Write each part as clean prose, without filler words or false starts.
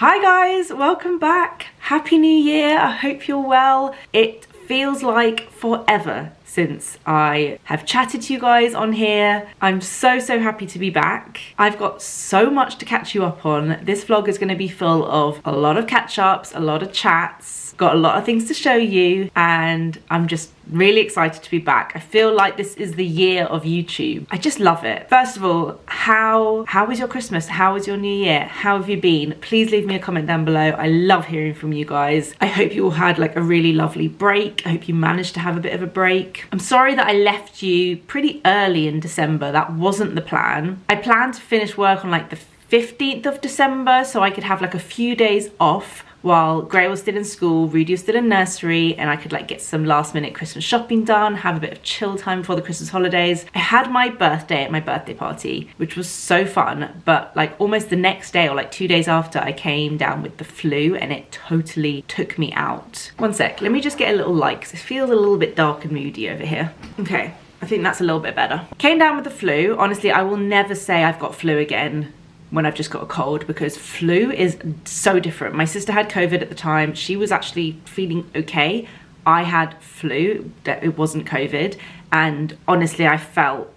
Hi guys, welcome back. Happy New Year. I hope you're well. It feels like forever since I have chatted to you guys on here. I'm so happy to be back. I've got so much to catch you up on. This vlog is going to be full of a lot of catch-ups, a lot of chats, got a lot of things to show you, and I'm just really excited to be back. I feel like this is the year of YouTube. I just love it. First of all, how was your Christmas? How was your New Year? How have you been? Please leave me a comment down below. I love hearing from you guys. I hope you all had like a really lovely break. I hope you managed to have a bit of a break. I'm sorry that I left you pretty early in December. That wasn't the plan. I planned to finish work on like the 15th of December so I could have like a few days off while Gray was still in school, Rudy was still in nursery, and I could like get some last minute Christmas shopping done, have a bit of chill time before the Christmas holidays. I had my birthday at my birthday party, which was so fun, but like almost the next day or like 2 days after, I came down with the flu and it totally took me out. One sec, let me just get a little light because it feels a little bit dark and moody over here. Okay, I think that's a little bit better. Came down with the flu. Honestly, I will never say I've got flu again when I've just got a cold, because flu is so different. My sister had COVID at the time. She was actually feeling okay. I had flu, it wasn't COVID. And honestly, I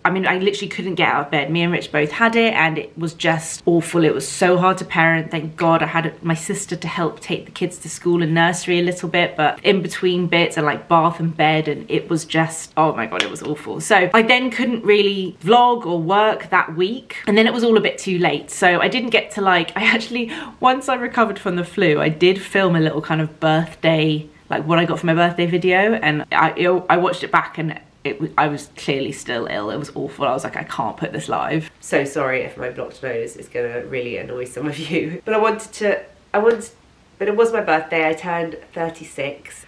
literally couldn't get out of bed. Me and Rich both had it and it was just awful. It was so hard to parent. Thank God I had my sister to help take the kids to school and nursery a little bit, but in between bits and like bath and bed, and it was just, oh my God, it was awful. So I then couldn't really vlog or work that week, and then it was all a bit too late. So I didn't get to like, I actually, once I recovered from the flu, I did film a little kind of birthday, like what I got for my birthday video, and I watched it back and I was clearly still ill. It was awful. I was like, I can't put this live. So sorry if my blocked nose is gonna really annoy some of you. But but it was my birthday. I turned 36.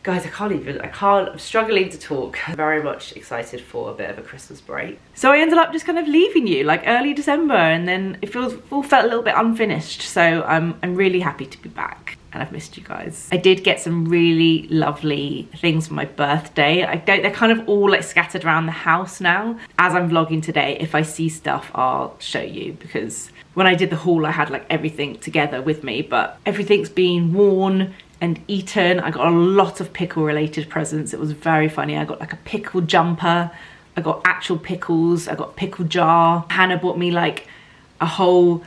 Guys, I'm struggling to talk. I'm very much excited for a bit of a Christmas break. So I ended up just kind of leaving you like early December, and then it all felt a little bit unfinished. So I'm really happy to be back. And I've missed you guys. I did get some really lovely things for my birthday. They're kind of all like scattered around the house now. As I'm vlogging today, if I see stuff, I'll show you, because when I did the haul, I had like everything together with me, but everything's been worn and eaten. I got a lot of pickle related presents. It was very funny. I got like a pickle jumper. I got actual pickles. I got a pickle jar. Hannah bought me like a whole,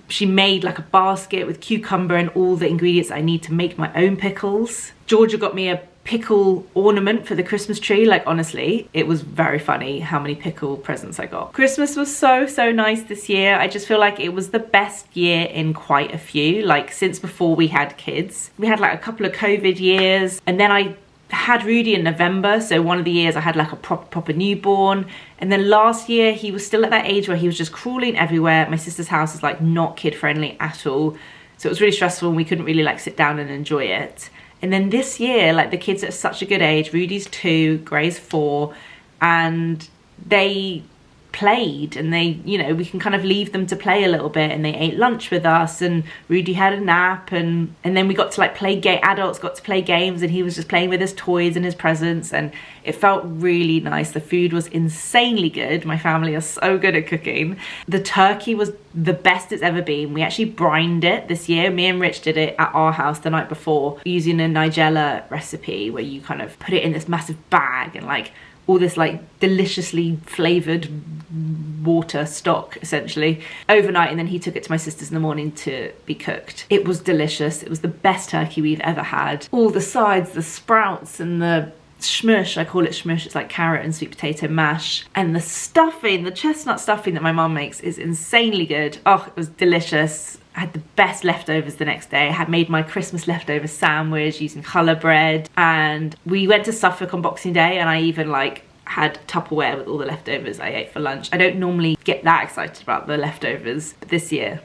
she made like a basket with cucumber and all the ingredients I need to make my own pickles. Georgia got me a pickle ornament for the Christmas tree. Like honestly, it was very funny how many pickle presents I got. Christmas was so nice this year. I just feel like it was the best year in quite a few, like since before we had kids. We had like a couple of COVID years, and then I had Rudy in November, so one of the years I had like a proper newborn, and then last year he was still at that age where he was just crawling everywhere. My sister's house is like not kid friendly at all, so it was really stressful and we couldn't really like sit down and enjoy it. And then this year, like the kids are at such a good age. Rudy's 2, Gray's 4, and they played, and they, you know, we can kind of leave them to play a little bit, and they ate lunch with us, and Rudy had a nap, and then we got to like adults got to play games, and he was just playing with his toys and his presents, and it felt really nice. The food was insanely good. My family are so good at cooking. The turkey was the best it's ever been. We actually brined it this year. Me and Rich did it at our house the night before using a Nigella recipe where you kind of put it in this massive bag and like all this like deliciously flavored water stock essentially overnight, and then he took it to my sister's in the morning to be cooked. It was delicious. It was the best turkey we've ever had. All the sides, the sprouts and the shmush, I call it shmush, it's like carrot and sweet potato mash, and the stuffing, the chestnut stuffing that my mum makes is insanely good. Oh, it was delicious. I had the best leftovers the next day. I had made my Christmas leftover sandwich using challah bread, and we went to Suffolk on Boxing Day, and I even like had Tupperware with all the leftovers I ate for lunch. I don't normally get that excited about the leftovers, but this year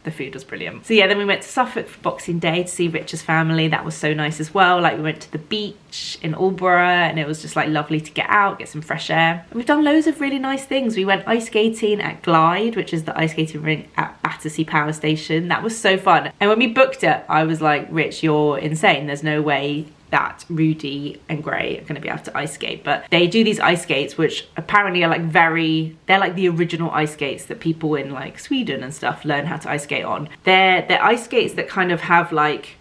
the food was brilliant. So yeah, then we went to Suffolk for Boxing Day to see Rich's family. That was so nice as well. Like we went to the beach in Aldborough, and it was just like lovely to get out, get some fresh air. And we've done loads of really nice things. We went ice skating at Glide, which is the ice skating rink at Battersea Power Station. That was so fun. And when we booked it, I was like, Rich, you're insane. There's no way that Rudy and Gray are going to be able to ice skate, but they do these ice skates which apparently are like they're like the original ice skates that people in like Sweden and stuff learn how to ice skate on. They're ice skates that kind of have like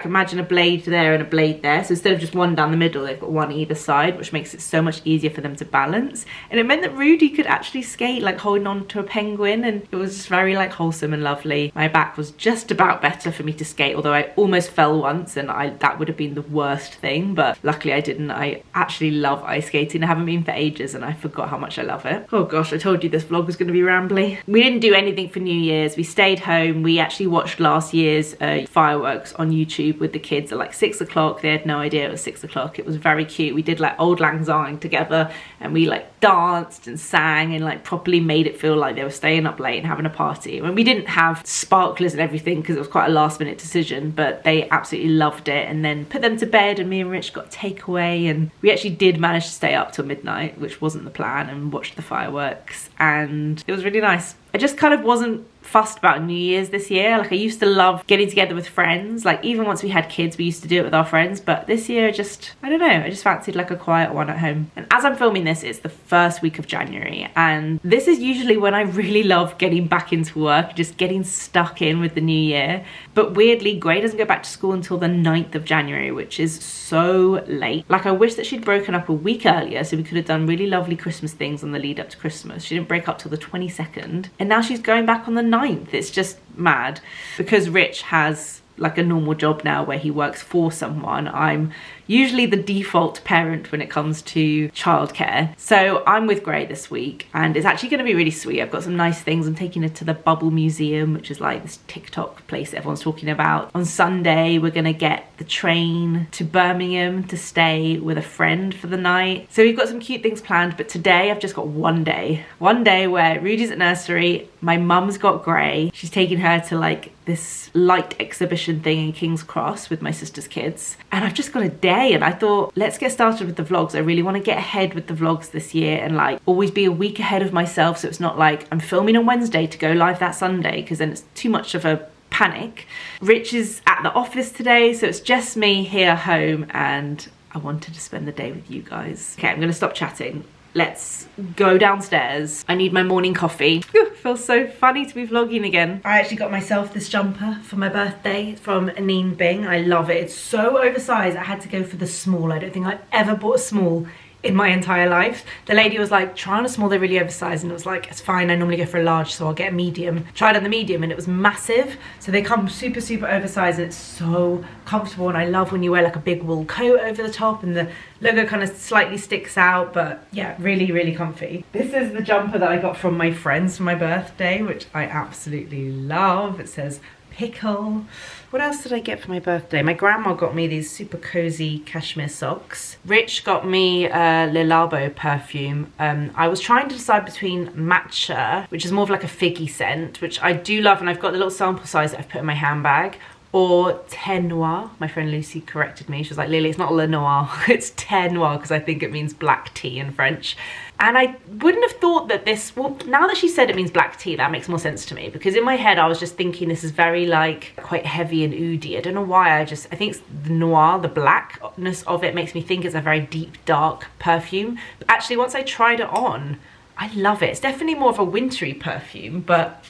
imagine a blade there and a blade there, so instead of just one down the middle, they've got one either side, which makes it so much easier for them to balance. And it meant that Rudy could actually skate like holding on to a penguin, and it was just very like wholesome and lovely. My back was just about better for me to skate, although I almost fell once, and that would have been the worst thing, but luckily I didn't. I actually love ice skating. I haven't been for ages and I forgot how much I love it. Oh gosh, I told you this vlog was going to be rambly. We didn't do anything for New Year's. We stayed home. We actually watched last year's fireworks on YouTube with the kids at like 6 o'clock. They had no idea it was 6 o'clock. It was very cute. We did like Auld Lang Syne together, and we like danced and sang and like properly made it feel like they were staying up late and having a party. And we didn't have sparklers and everything because it was quite a last minute decision, but they absolutely loved it. And then put them to bed, and me and Rich got takeaway, and we actually did manage to stay up till midnight, which wasn't the plan, and watched the fireworks, and it was really nice. I just kind of wasn't fussed about New Year's this year. Like I used to love getting together with friends, like even once we had kids we used to do it with our friends, but this year I don't know, I just fancied like a quiet one at home. And as I'm filming this, it's the first week of January, and this is usually when I really love getting back into work, just getting stuck in with the new year. But weirdly, Gray doesn't go back to school until the 9th of January, which is so late. Like I wish that she'd broken up a week earlier so we could have done really lovely Christmas things on the lead up to Christmas. She didn't break up till the 22nd, and now she's going back on the 9th. It's just mad. Because Rich has like a normal job now where he works for someone, I'm usually the default parent when it comes to childcare. So I'm with Gray this week, and it's actually going to be really sweet. I've got some nice things. I'm taking her to the Bubble Museum, which is like this TikTok place that everyone's talking about. On Sunday, we're going to get the train to Birmingham to stay with a friend for the night. So we've got some cute things planned, but today I've just got one day where Rudy's at nursery, my mum's got Gray. She's taking her to like this light exhibition thing in King's Cross with my sister's kids, and I've just got a day. And I thought, let's get started with the vlogs. I really want to get ahead with the vlogs this year and like always be a week ahead of myself, so it's not like I'm filming on Wednesday to go live that Sunday, because then it's too much of a panic. Rich is at the office today, so it's just me here home, and I wanted to spend the day with you guys. Okay, I'm gonna stop chatting. Let's go downstairs. I need my morning coffee. It feels so funny to be vlogging again. I actually got myself this jumper for my birthday from Anine Bing. I love it. It's so oversized. I had to go for the small. I don't think I've ever bought a small in my entire life. The lady was like, try on a small, they're really oversized, and it was like, it's fine, I normally go for a large, so I'll get a medium. Tried on the medium and it was massive. So they come super, super oversized, and it's so comfortable, and I love when you wear like a big wool coat over the top and the logo kind of slightly sticks out, but yeah, really, really comfy. This is the jumper that I got from my friends for my birthday, which I absolutely love. It says pickle. What else did I get for my birthday? My grandma got me these super cozy cashmere socks. Rich got me Le Labo perfume. I was trying to decide between matcha, which is more of like a figgy scent, which I do love, and I've got the little sample size that I've put in my handbag, or Thé Noir. My friend Lucy corrected me. She was like, Lily, it's not Le Noir, it's Thé Noir, because I think it means black tea in French. And I wouldn't have thought that this, well, now that she said it means black tea, that makes more sense to me, because in my head I was just thinking this is very like quite heavy and oody. I don't know why, I think it's the noir, the blackness of it makes me think it's a very deep, dark perfume. But actually, once I tried it on, I love it. It's definitely more of a wintry perfume, but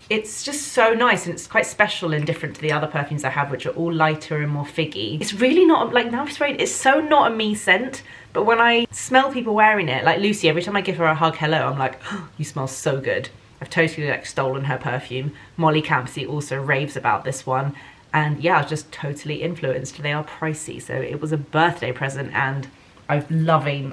it's just so nice, and it's quite special and different to the other perfumes I have, which are all lighter and more figgy. It's really not, like, now I'm spraying, it's so not a me scent, but when I smell people wearing it, like Lucy, every time I give her a hug hello, I'm like, oh, you smell so good. I've totally like stolen her perfume. Molly Campsey also raves about this one, and yeah, I was just totally influenced. They are pricey, so it was a birthday present, and I've been loving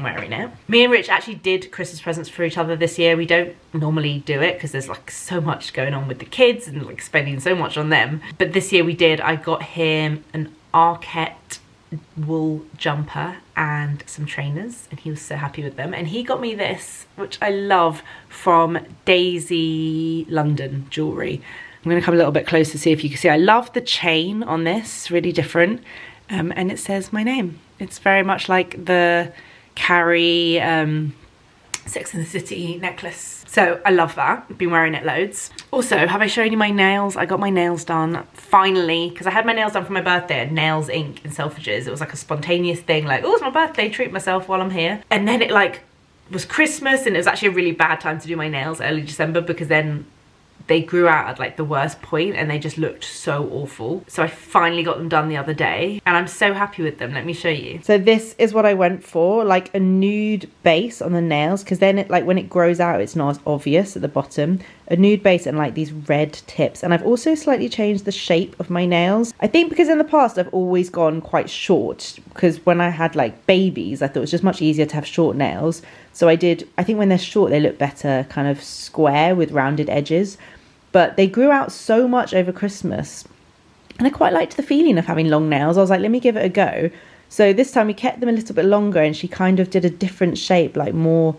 wearing it. Me and Rich actually did Christmas presents for each other this year. We don't normally do it because there's like so much going on with the kids and like spending so much on them. But this year we did. I got him an Arquette wool jumper and some trainers, and he was so happy with them. And he got me this, which I love, from Daisy London Jewellery. I'm gonna come a little bit closer to see if you can see. I love the chain on this, really different. And it says my name. It's very much like the Carrie Sex and the City necklace. So I love that. I've been wearing it loads. Also, have I shown you my nails? I got my nails done finally, because I had my nails done for my birthday at Nails Inc. in Selfridges. It was like a spontaneous thing, like, oh, it's my birthday, treat myself while I'm here. And then it like was Christmas, and it was actually a really bad time to do my nails, early December, because then they grew out at like the worst point and they just looked so awful. So I finally got them done the other day and I'm so happy with them. Let me show you. So this is what I went for, like a nude base on the nails, because then it, like when it grows out, it's not as obvious at the bottom. A nude base and like these red tips. And I've also slightly changed the shape of my nails. I think because in the past I've always gone quite short, because when I had like babies, I thought it was just much easier to have short nails. So I think when they're short, they look better kind of square with rounded edges. But they grew out so much over Christmas. And I quite liked the feeling of having long nails. I was like, let me give it a go. So this time we kept them a little bit longer and she kind of did a different shape, like more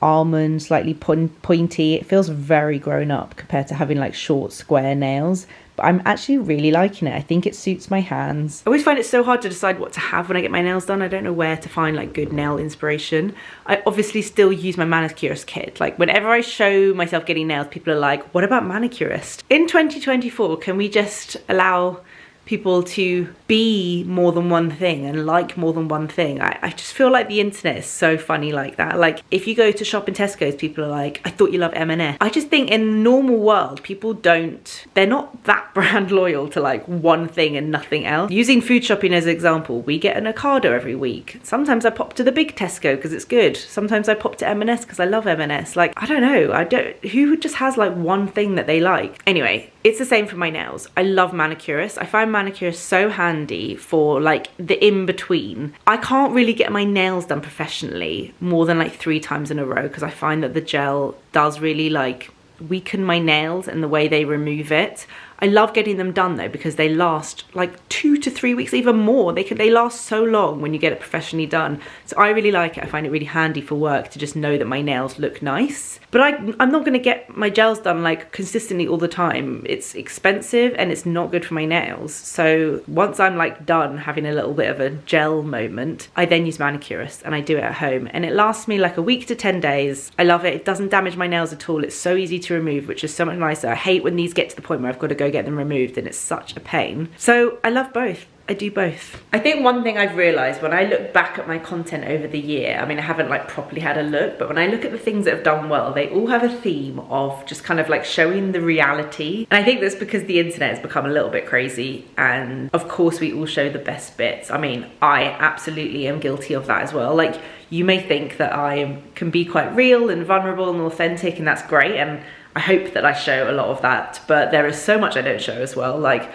almond, slightly pointy. It feels very grown up compared to having like short square nails. But I'm actually really liking it. I think it suits my hands. I always find it so hard to decide what to have when I get my nails done. I don't know where to find like good nail inspiration. I obviously still use my manicurist kit. Like whenever I show myself getting nails, people are like, what about manicurist? In 2024, can we just allow people to be more than one thing and like more than one thing? I just feel like the internet is so funny like that. Like if you go to shop in Tesco's, people are like, I thought you love M&S. I just think in the normal world, people they're not that brand loyal to like one thing and nothing else. Using food shopping as an example, we get an Ocado every week. Sometimes I pop to the big Tesco because it's good. Sometimes I pop to M&S because I love M&S. Like, I don't know. Who just has like one thing that they like? Anyway, it's the same for my nails. I love manicurists. I find manicurists so handy for like the in-between. I can't really get my nails done professionally more than like 3 times in a row because I find that the gel does really like weaken my nails and the way they remove it. I love getting them done though because they last like 2 to 3 weeks, even more. They last so long when you get it professionally done. So I really like it. I find it really handy for work to just know that my nails look nice. But I'm not going to get my gels done like consistently all the time. It's expensive and it's not good for my nails. So once I'm like done having a little bit of a gel moment, I then use manicurist and I do it at home. And it lasts me like a week to 10 days. I love it. It doesn't damage my nails at all. It's so easy to remove, which is so much nicer. I hate when these get to the point where I've got to go get them removed and it's such a pain. So I love both. I do both. I think one thing I've realised when I look back at my content over the year, I mean, I haven't like properly had a look, but when I look at the things that have done well, they all have a theme of just kind of like showing the reality. And I think that's because the internet has become a little bit crazy. And of course we all show the best bits. I mean, I absolutely am guilty of that as well. Like you may think that I can be quite real and vulnerable and authentic, and that's great. And I hope that I show a lot of that, but there is so much I don't show as well. Like,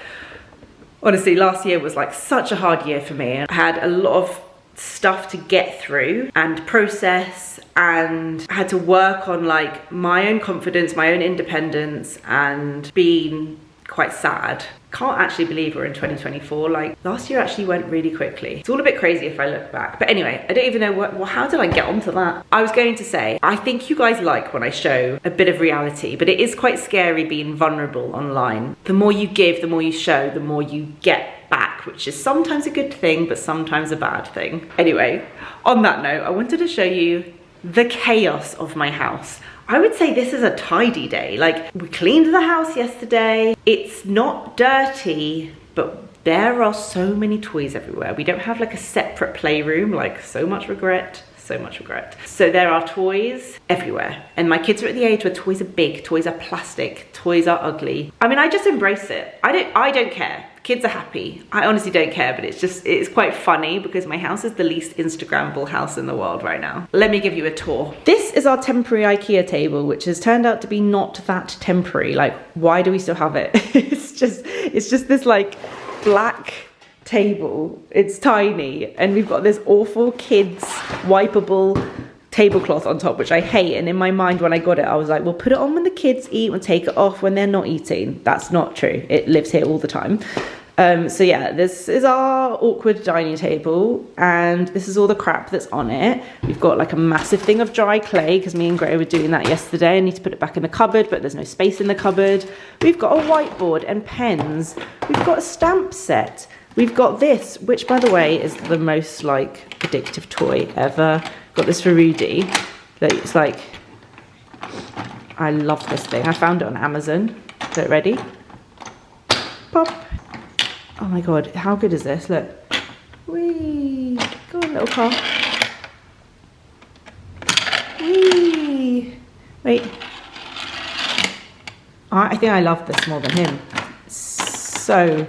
honestly, last year was like such a hard year for me. I had a lot of stuff to get through and process, and I had to work on like my own confidence, my own independence, and being quite sad. Can't actually believe we're in 2024. Like last year actually went really quickly. It's all a bit crazy if I look back. But anyway, I don't even know how did I get onto that? I was going to say, I think you guys like when I show a bit of reality, but it is quite scary being vulnerable online. The more you give, the more you show, the more you get back, which is sometimes a good thing, but sometimes a bad thing. Anyway, on that note, I wanted to show you the chaos of my house. I would say this is a tidy day. Like we cleaned the house yesterday. It's not dirty, but there are so many toys everywhere. We don't have like a separate playroom, like so much regret. So much regret. So there are toys everywhere. And my kids are at the age where toys are big, toys are plastic, toys are ugly. I mean, I just embrace it. I don't care. Kids are happy. I honestly don't care, but it's quite funny because my house is the least Instagrammable house in the world right now. Let me give you a tour. This is our temporary Ikea table, which has turned out to be not that temporary. Like, why do we still have it? It's just this like black table. It's tiny, and we've got this awful kids wipeable tablecloth on top, which I hate. And in my mind when I got it, I was like, we'll put it on when the kids eat and take it off when they're not eating. That's not true. It lives here all the time. So yeah, this is our awkward dining table, and this is all the crap that's on it. We've got like a massive thing of dry clay because me and Gray were doing that yesterday. I need to put it back in the cupboard, but there's no space in the cupboard. We've got a whiteboard and pens. We've got a stamp set. We've got this, which by the way is the most like addictive toy ever. Got this for Rudy. It's like, I love this thing. I found it on Amazon. So ready? Pop. Oh my God, how good is this? Look. Whee! Go on, little car. Whee! Wait. I think I love this more than him. So,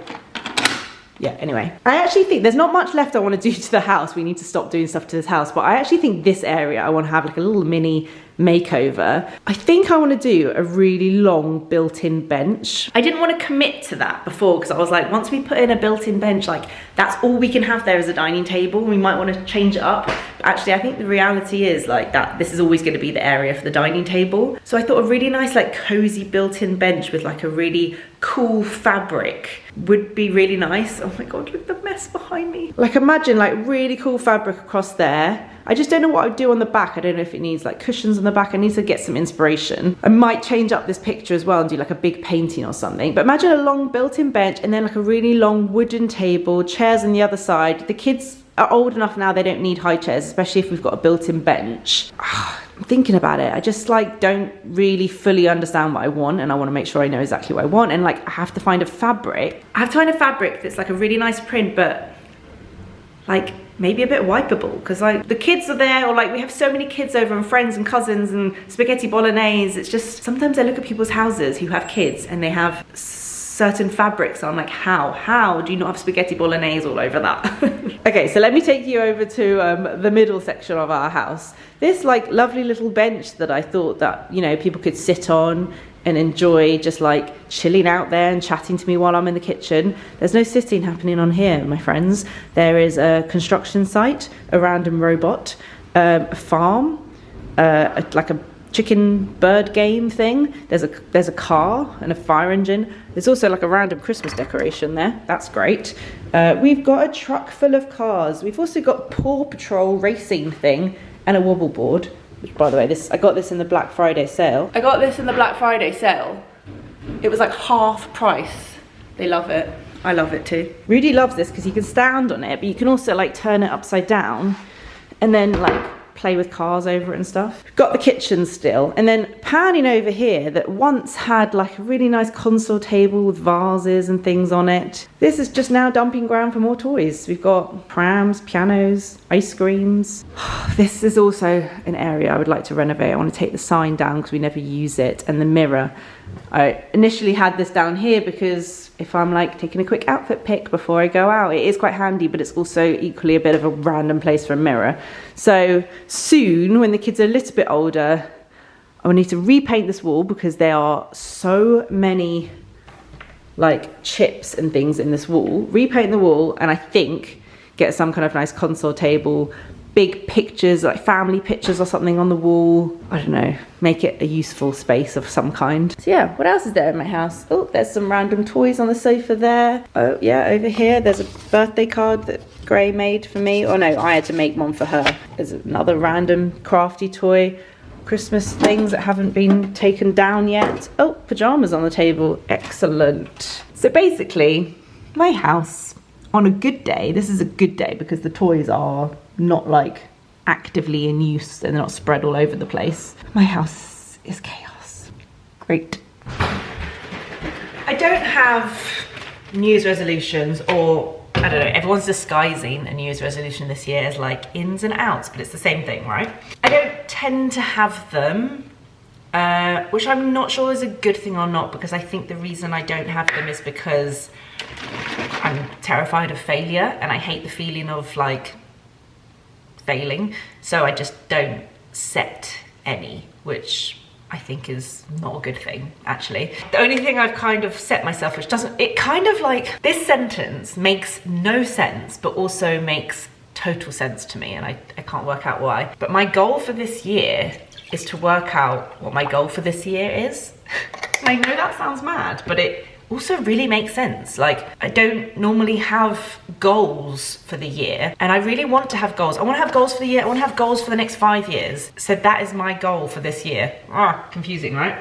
yeah, anyway. I actually think there's not much left I want to do to the house. We need to stop doing stuff to this house. But I actually think this area, I want to have like a little mini makeover. I think I want to do a really long built-in bench. I didn't want to commit to that before because I was like, once we put in a built-in bench, like that's all we can have there as a dining table. We might want to change it up. But actually, I think the reality is like that this is always going to be the area for the dining table. So I thought a really nice like cozy built-in bench with like a really cool fabric would be really nice. Oh my God, look at the mess behind me. Like imagine like really cool fabric across there. I just don't know what I would do on the back. I don't know if it needs like cushions on the back. I need to get some inspiration. I might change up this picture as well and do like a big painting or something. But imagine a long built-in bench and then like a really long wooden table, chairs on the other side. The kids are old enough now, they don't need high chairs, especially if we've got a built-in bench. I'm thinking about it. I just like don't really fully understand what I want, and I want to make sure I know exactly what I want. And like I have to find a fabric. I have to find a fabric that's like a really nice print, but like maybe a bit wipeable, because like the kids are there, or like we have so many kids over and friends and cousins and spaghetti bolognese. It's just sometimes I look at people's houses who have kids and they have certain fabrics. So I'm like, how do you not have spaghetti bolognese all over that? Okay, so let me take you over to the middle section of our house. This like lovely little bench that I thought that, you know, people could sit on and enjoy just like chilling out there and chatting to me while I'm in the kitchen. There's no sitting happening on here, my friends. There is a construction site, a random robot, a farm, like a chicken bird game thing. There's a car and a fire engine. There's also like a random Christmas decoration there. That's great. We've got a truck full of cars. We've also got Paw Patrol racing thing and a wobble board. Which, by the way, I got this in the Black Friday sale. I got this in the Black Friday sale. It was like half price. They love it. I love it too. Rudy loves this because you can stand on it, but you can also like turn it upside down and then like play with cars over it and stuff. Got the kitchen still, and then panning over here that once had like a really nice console table with vases and things on it. This is just now dumping ground for more toys. We've got prams, pianos, ice creams. This is also an area I would like to renovate. I want to take the sign down because we never use it, and the mirror. I initially had this down here because if I'm like taking a quick outfit pic before I go out, it is quite handy, but it's also equally a bit of a random place for a mirror. So soon, when the kids are a little bit older, I will need to repaint this wall because there are so many like chips and things in this wall. Repaint the wall, and I think get some kind of nice console table, big pictures, like family pictures or something on the wall. I don't know, make it a useful space of some kind. So yeah, what else is there in my house? Oh, there's some random toys on the sofa there. Oh yeah, over here there's a birthday card that Gray made for me. Oh no, I had to make one for her. There's another random crafty toy. Christmas things that haven't been taken down yet. Oh, pajamas on the table. Excellent. So basically, my house on a good day, this is a good day because the toys are not like actively in use and they're not spread all over the place. My house is chaos. Great. I don't have New Year's resolutions, or I don't know, everyone's disguising a New Year's resolution this year as like ins and outs, but it's the same thing, right? I don't tend to have them, which I'm not sure is a good thing or not, because I think the reason I don't have them is because I'm terrified of failure and I hate the feeling of like failing. So I just don't set any, which I think is not a good thing, actually. The only thing I've kind of set myself, which doesn't, it kind of like, this sentence makes no sense, but also makes total sense to me, and I can't work out why. But my goal for this year is to work out what my goal for this year is. I know that sounds mad, but it also really makes sense. Like, I don't normally have goals for the year, and I really want to have goals. I want to have goals for the year. I want to have goals for the next 5 years. So that is my goal for this year. Ah, confusing, right?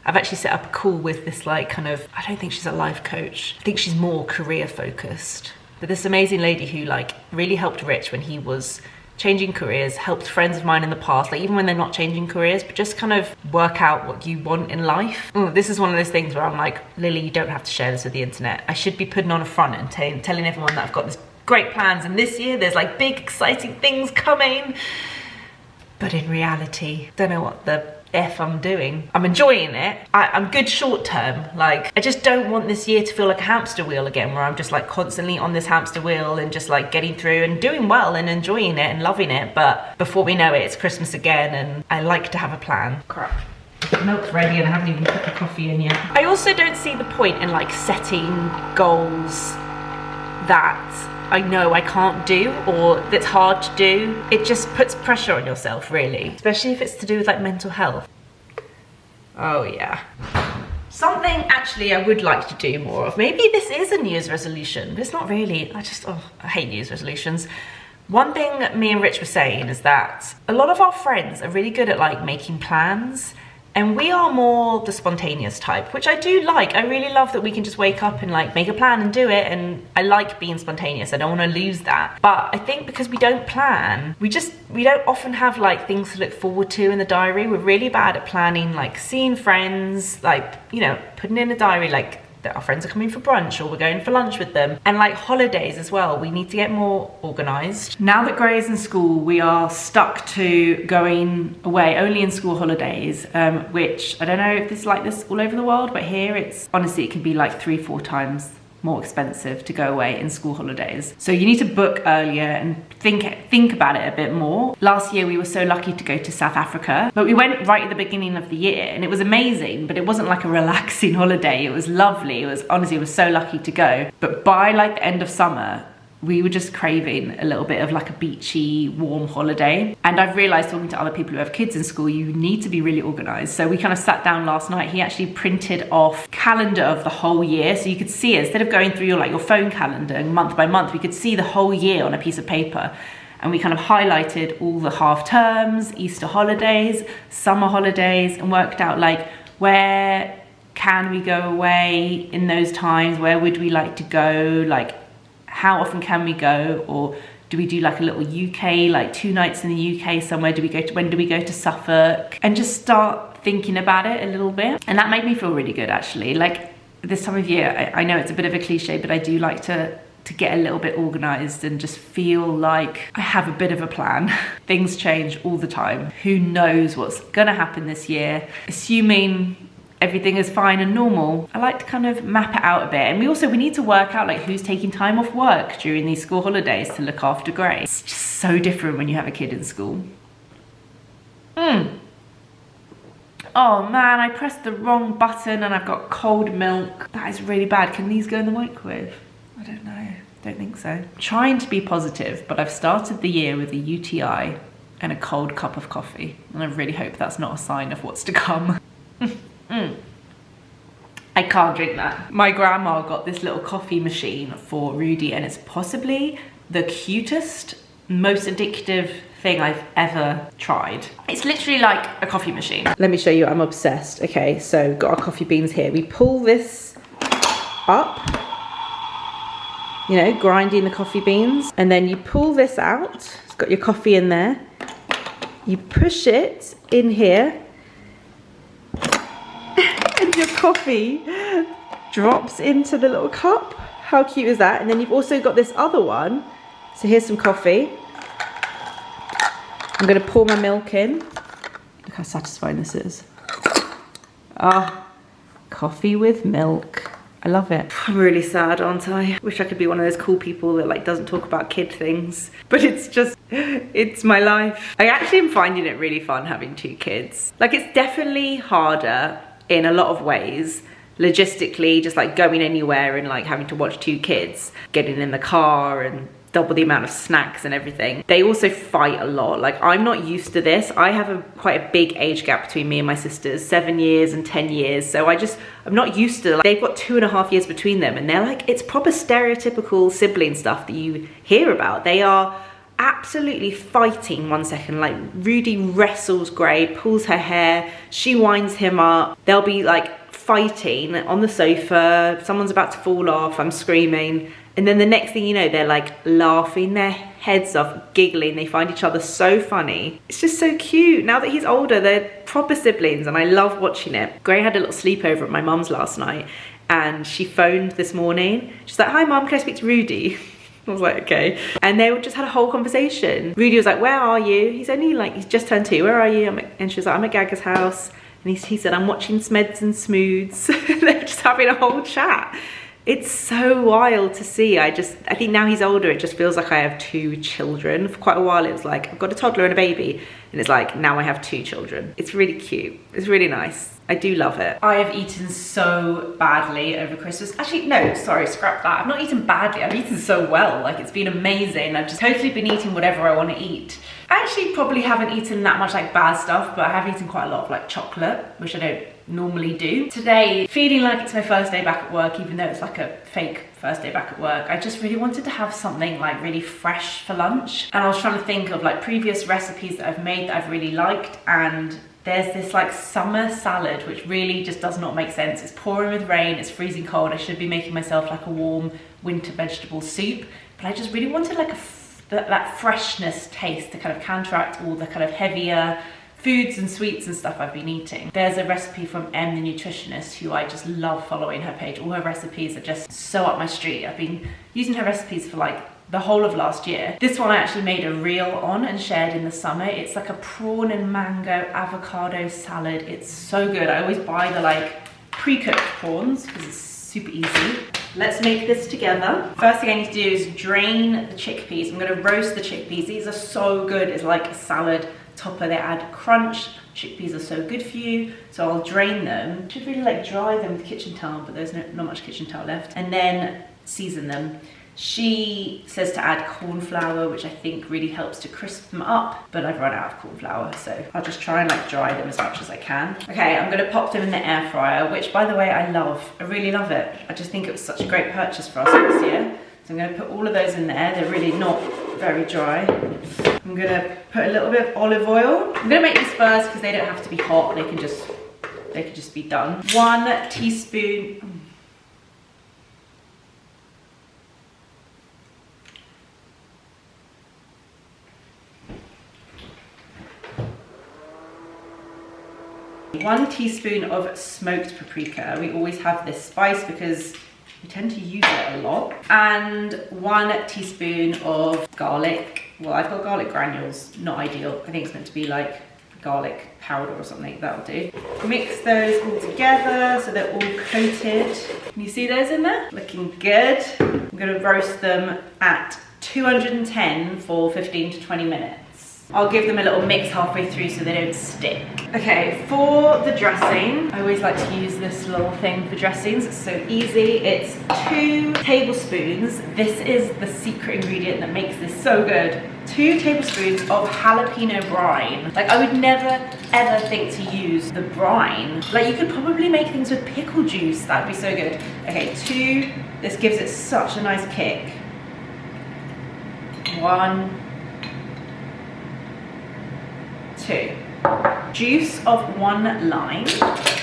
I've actually set up a call with this like kind of, I don't think she's a life coach. I think she's more career focused. But this amazing lady who like really helped Rich when he was changing careers, helped friends of mine in the past, like even when they're not changing careers, but just kind of work out what you want in life. This is one of those things where I'm like, Lily, you don't have to share this with the internet. I should be putting on a front and telling everyone that I've got this great plans, and this year there's like big exciting things coming. But in reality, don't know what the F I'm doing. I'm enjoying it. I'm good short term. Like, I just don't want this year to feel like a hamster wheel again, where I'm just like constantly on this hamster wheel and just like getting through and doing well and enjoying it and loving it. But before we know it, it's Christmas again, and I like to have a plan. Crap. The milk's ready and I haven't even put the coffee in yet. I also don't see the point in like setting goals that I know I can't do, or that's hard to do. It just puts pressure on yourself, really, especially if it's to do with like mental health. Oh yeah. Something actually I would like to do more of. Maybe this is a New Year's resolution, but it's not really. I hate New Year's resolutions. One thing me and Rich were saying is that a lot of our friends are really good at like making plans, and we are more the spontaneous type, which I do like. I really love that we can just wake up and like make a plan and do it, and I like being spontaneous. I don't want to lose that. But I think because we don't plan, we don't often have like things to look forward to in the diary. We're really bad at planning, like seeing friends, like, you know, putting in a diary like that our friends are coming for brunch or we're going for lunch with them. And like holidays as well, we need to get more organised. Now that Gray is in school, we are stuck to going away only in school holidays, which I don't know if it's like this all over the world, but here it's honestly, it can be like 3-4 times more expensive to go away in school holidays. So you need to book earlier and think about it a bit more. Last year we were so lucky to go to South Africa, but we went right at the beginning of the year and it was amazing, but it wasn't like a relaxing holiday. It was lovely. It was honestly, we were so lucky to go. But by like the end of summer, we were just craving a little bit of like a beachy, warm holiday. And I've realized, talking to other people who have kids in school, you need to be really organized. So we kind of sat down last night. He actually printed off calendar of the whole year. So you could see it, instead of going through your phone calendar and month by month, we could see the whole year on a piece of paper. And we kind of highlighted all the half terms, Easter holidays, summer holidays, and worked out like, where can we go away in those times? Where would we like to go? Like, how often can we go? Or do we do like a little UK, like 2 nights in the UK somewhere? When do we go to Suffolk? And just start thinking about it a little bit. And that made me feel really good, actually. Like, this time of year, I know it's a bit of a cliche, but I do like to get a little bit organized and just feel like I have a bit of a plan. Things change all the time. Who knows what's gonna happen this year? Assuming everything is fine and normal, I like to kind of map it out a bit. And we need to work out like who's taking time off work during these school holidays to look after Gray. It's just so different when you have a kid in school. Oh man, I pressed the wrong button and I've got cold milk. That is really bad. Can these go in the microwave? I don't know, don't think so. I'm trying to be positive, but I've started the year with a UTI and a cold cup of coffee. And I really hope that's not a sign of what's to come. I can't drink that. My grandma got this little coffee machine for Rudy, and it's possibly the cutest, most addictive thing I've ever tried. It's literally like a coffee machine. Let me show you, I'm obsessed. Okay, so got our coffee beans here. We pull this up, you know, grinding the coffee beans, and then you pull this out. It's got your coffee in there. You push it in here, and your coffee drops into the little cup. How cute is that? And then you've also got this other one. So here's some coffee. I'm gonna pour my milk in. Look how satisfying this is. Ah, coffee with milk. I love it. I'm really sad, aren't I? Wish I could be one of those cool people that like doesn't talk about kid things. But it's just, it's my life. I actually am finding it really fun having 2 kids. Like, it's definitely harder in a lot of ways, logistically, just like going anywhere and like having to watch 2 kids, getting in the car and double the amount of snacks and everything. They also fight a lot. Like, I'm not used to this. I have quite a big age gap between me and my sisters, 7 years and 10 years. So I'm not used to, like, they've got 2.5 years between them, and they're like, it's proper stereotypical sibling stuff that you hear about. They are absolutely fighting 1 second. Like Rudy wrestles Gray, pulls her hair, she winds him up. They'll be like fighting on the sofa, someone's about to fall off, I'm screaming. And then the next thing you know, they're like laughing their heads off, giggling. They find each other so funny. It's just so cute. Now that he's older, they're proper siblings and I love watching it. Gray had a little sleepover at my mum's last night and she phoned this morning. She's like, hi mum, can I speak to Rudy? I was like, okay. And they just had a whole conversation. Rudy was like, where are you? He's only like, he's just turned 2. Where are you? And she was like, I'm at Gaga's house. And he said, I'm watching Smeds and Smooths. They're just having a whole chat. It's so wild to see. I think now he's older, it just feels like I have 2 children. For quite a while it was like, I've got a toddler and a baby. And it's like, now I have 2 children. It's really cute. It's really nice. I do love it. I have eaten so badly over Christmas. Actually, no, sorry, scrap that. I've not eaten badly, I've eaten so well. Like, it's been amazing. I've just totally been eating whatever I want to eat. I actually probably haven't eaten that much like bad stuff, but I have eaten quite a lot of like chocolate, which I don't normally do. Today, feeling like it's my first day back at work, even though it's like a fake first day back at work, I just really wanted to have something like really fresh for lunch. And I was trying to think of like previous recipes that I've made that I've really liked, and there's this like summer salad which really just does not make sense. It's pouring with rain, it's freezing cold. I should be making myself like a warm winter vegetable soup, but I just really wanted like that freshness taste to kind of counteract all the kind of heavier foods and sweets and stuff I've been eating. There's a recipe from Em the nutritionist who I just love following her page. All her recipes are just so up my street. I've been using her recipes for like the whole of last year. This one I actually made a reel on and shared in the summer. It's like a prawn and mango avocado salad. It's so good. I always buy the like pre-cooked prawns because it's super easy. Let's make this together. First thing I need to do is drain the chickpeas. I'm gonna roast the chickpeas. These are so good. It's like a salad topper. They add crunch. Chickpeas are so good for you. So I'll drain them. Should really like dry them with kitchen towel, but there's not much kitchen towel left. And then season them. She says to add corn flour, which I think really helps to crisp them up, but I've run out of corn flour, so I'll just try and like dry them as much as I can. Okay, I'm gonna pop them in the air fryer, which by the way, I love. I really love it. I just think it was such a great purchase for us this year. So I'm gonna put all of those in there. They're really not very dry. I'm gonna put a little bit of olive oil. I'm gonna make these first because they don't have to be hot. They can just be done. 1 teaspoon. 1 teaspoon of smoked paprika. We always have this spice because we tend to use it a lot. And 1 teaspoon of garlic. Well, I've got garlic granules, not ideal. I think it's meant to be like garlic powder or something, that'll do. Mix those all together so they're all coated. Can you see those in there? Looking good. I'm gonna roast them at 210 for 15 to 20 minutes. I'll give them a little mix halfway through so they don't stick. Okay, for the dressing, I always like to use this little thing for dressings. It's so easy. It's 2 tablespoons. This is the secret ingredient that makes this so good. 2 tablespoons of jalapeno brine. Like, I would never ever think to use the brine. Like, you could probably make things with pickle juice. That'd be so good. Okay, 2. This gives it such a nice kick. 1, 2. Juice of 1 lime.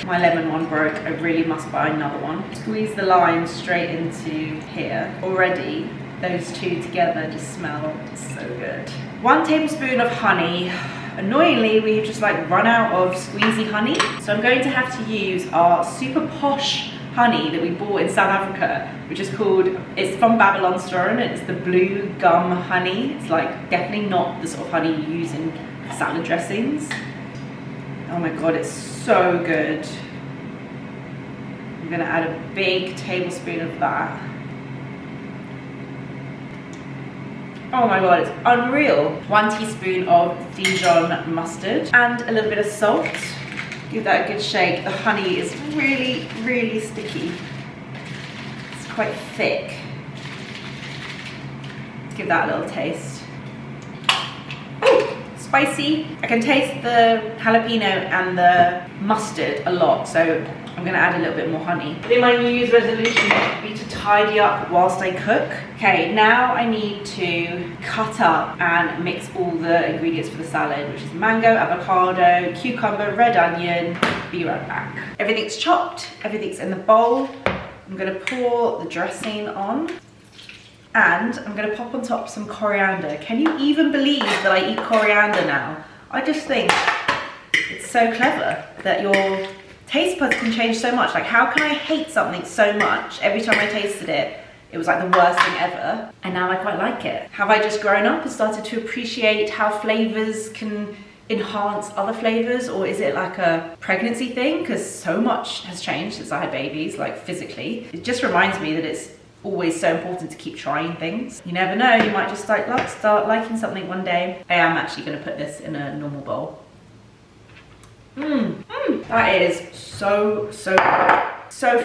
My lemon one broke. I really must buy another one. Squeeze the lime straight into here. Already, those 2 together just smell so good. 1 tablespoon of honey. Annoyingly, we've just like run out of squeezy honey. So I'm going to have to use our super posh honey that we bought in South Africa, which is called, it's from Babylon Store, and it's the blue gum honey. It's like definitely not the sort of honey you use in salad dressings. Oh my god, it's so good. I'm gonna add a big tablespoon of that. Oh my god, it's unreal. 1 teaspoon of Dijon mustard and a little bit of salt. Give that a good shake. The honey is really, really sticky. It's quite thick. Let's give that a little taste. Spicy. I can taste the jalapeno and the mustard a lot, so I'm gonna add a little bit more honey. I think my New Year's resolution would be to tidy up whilst I cook. Okay, now I need to cut up and mix all the ingredients for the salad, which is mango, avocado, cucumber, red onion. Be right back. Everything's chopped, everything's in the bowl. I'm gonna pour the dressing on. And I'm gonna pop on top some coriander. Can you even believe that I eat coriander now? I just think it's so clever that your taste buds can change so much. Like, how can I hate something so much? Every time I tasted it, it was like the worst thing ever. And now I quite like it. Have I just grown up and started to appreciate how flavors can enhance other flavors, or is it like a pregnancy thing? Because so much has changed since I had babies, like physically. It just reminds me that it's always so important to keep trying things. You never know, you might just start liking something one day. I am actually gonna put this in a normal bowl. That is so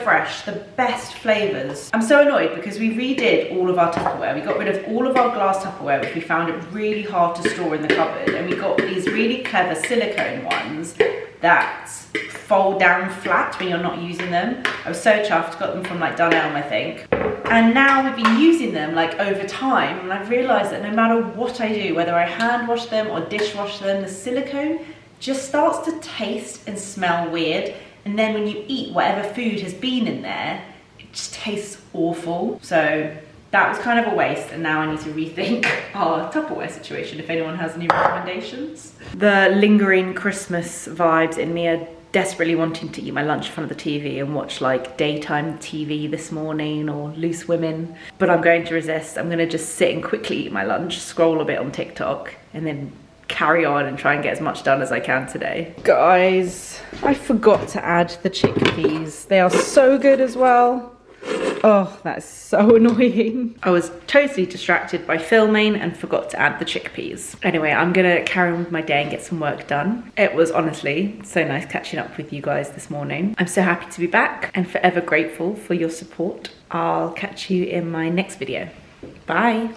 fresh, the best flavors. I'm so annoyed because we redid all of our Tupperware. We got rid of all of our glass Tupperware, which we found it really hard to store in the cupboard, and we got these really clever silicone ones that fold down flat when you're not using them. I was so chuffed, got them from like Dunelm, I think. And now we've been using them like over time, and I've realized that no matter what I do, whether I hand wash them or dishwash them, the silicone just starts to taste and smell weird. And then when you eat whatever food has been in there, it just tastes awful. So that was kind of a waste, and now I need to rethink our Tupperware situation if anyone has any recommendations. The lingering Christmas vibes in me are desperately wanting to eat my lunch in front of the TV and watch like daytime TV this morning or Loose Women, but I'm going to resist. I'm gonna just sit and quickly eat my lunch, scroll a bit on TikTok, and then carry on and try and get as much done as I can today. Guys, I forgot to add the chickpeas. They are so good as well. Oh, that's so annoying. I was totally distracted by filming and forgot to add the chickpeas. Anyway, I'm gonna carry on with my day and get some work done. It was honestly so nice catching up with you guys this morning. I'm so happy to be back and forever grateful for your support. I'll catch you in my next video. Bye.